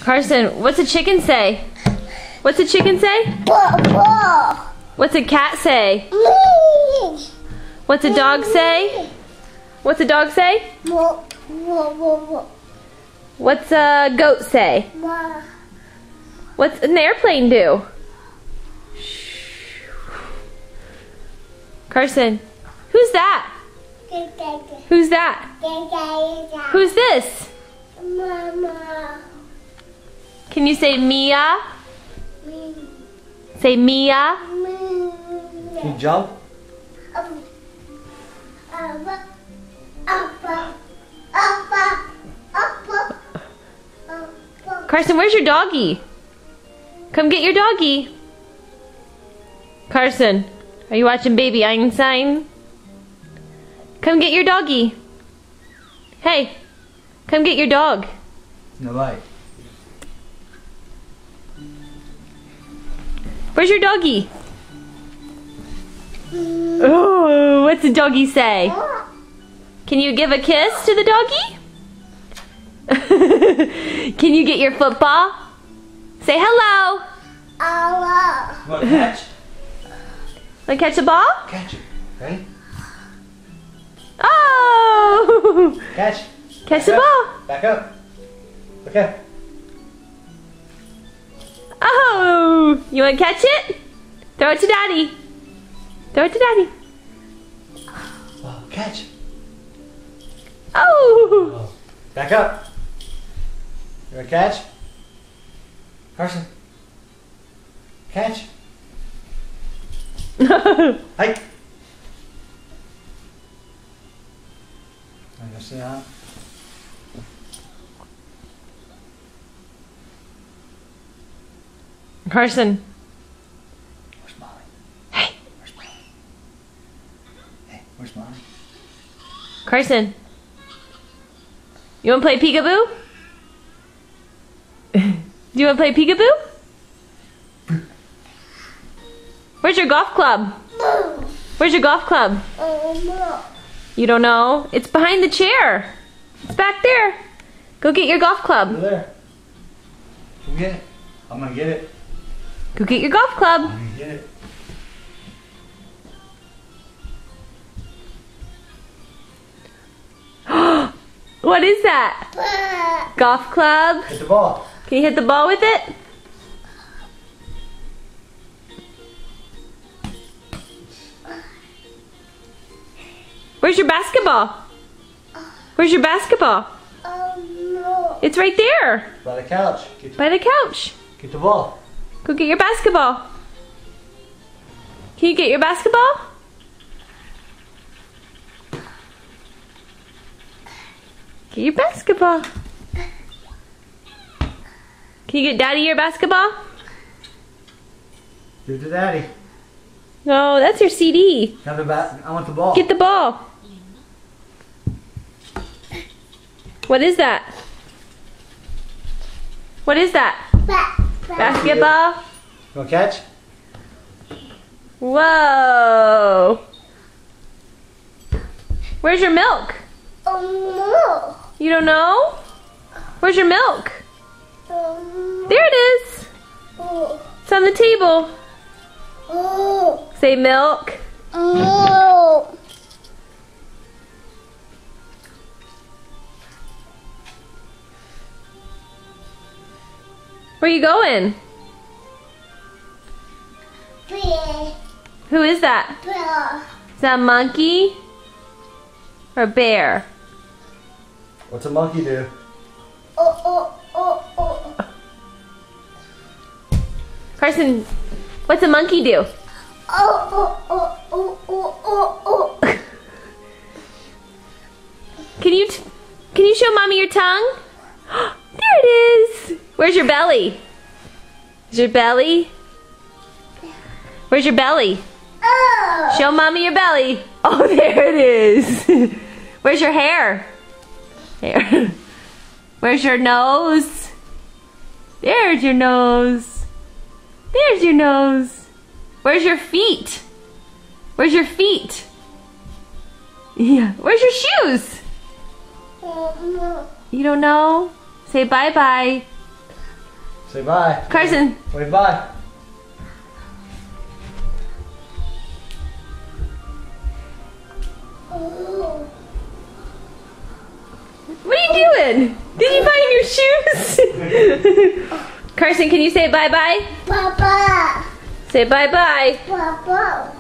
Carson, what's a chicken say? What's a chicken say? What's a cat say? What's a dog say? What's a dog say? What's a goat say? What's an airplane do? Carson, who's that? Who's that? Who's this? Mama. Can you say Mia? Say Mia. Can you jump? Carson, where's your doggy? Come get your doggy. Carson, are you watching Baby Einstein? Come get your doggy. Hey, come get your dog. No bite. Where's your doggy? Oh, what's the doggy say? Can you give a kiss to the doggy? Can you get your football? Say hello. You want to catch? Want to catch a ball? Catch it. Ready? Oh! Catch. Catch the ball. Back up. Okay. Oh! You want to catch it? Throw it to Daddy. Throw it to Daddy. Oh, catch. Oh! Oh. Back up. You want to catch? Carson. Catch. Hike. Want to sit down? Carson. Where's Molly? Hey. Where's Molly? Hey, where's Molly? Carson. You want to play peekaboo? Do you want to play peekaboo? Where's your golf club? Where's your golf club? You don't know? It's behind the chair. It's back there. Go get your golf Over club. there. Go get it. I'm gonna get it. Go get your golf club. I'm gonna get it. What is that? Golf club? Hit the ball. Can you hit the ball with it? Where's your basketball? Where's your basketball? It's right there. By the couch. By the couch. Get the ball. Go get your basketball. Can you get your basketball? Get your basketball. Can you get Daddy your basketball? Give it to Daddy. No, that's your CD. Have the bat. I want the ball. Get the ball. What is that? What is that? Basketball? You want to catch? Whoa. Where's your milk? You don't know? Where's your milk? There it is. It's on the table. Say milk. Where you going? Who is that? Is that a monkey? Or a bear? What's a monkey do? Carson, what's a monkey do? Can you show Mommy your tongue? There it is. Where's your belly? Is your belly? Where's your belly? Show Mommy your belly. Oh, there it is. Where's your hair? Hair. Where's your nose? There's your nose. There's your nose. Where's your feet? Where's your feet? Yeah. Where's your shoes? You don't know? Say bye-bye. Say bye. Carson. Wave bye. Oh. What are you doing? Did you find your shoes? Carson, can you say bye-bye? Papa. Say bye-bye. Papa.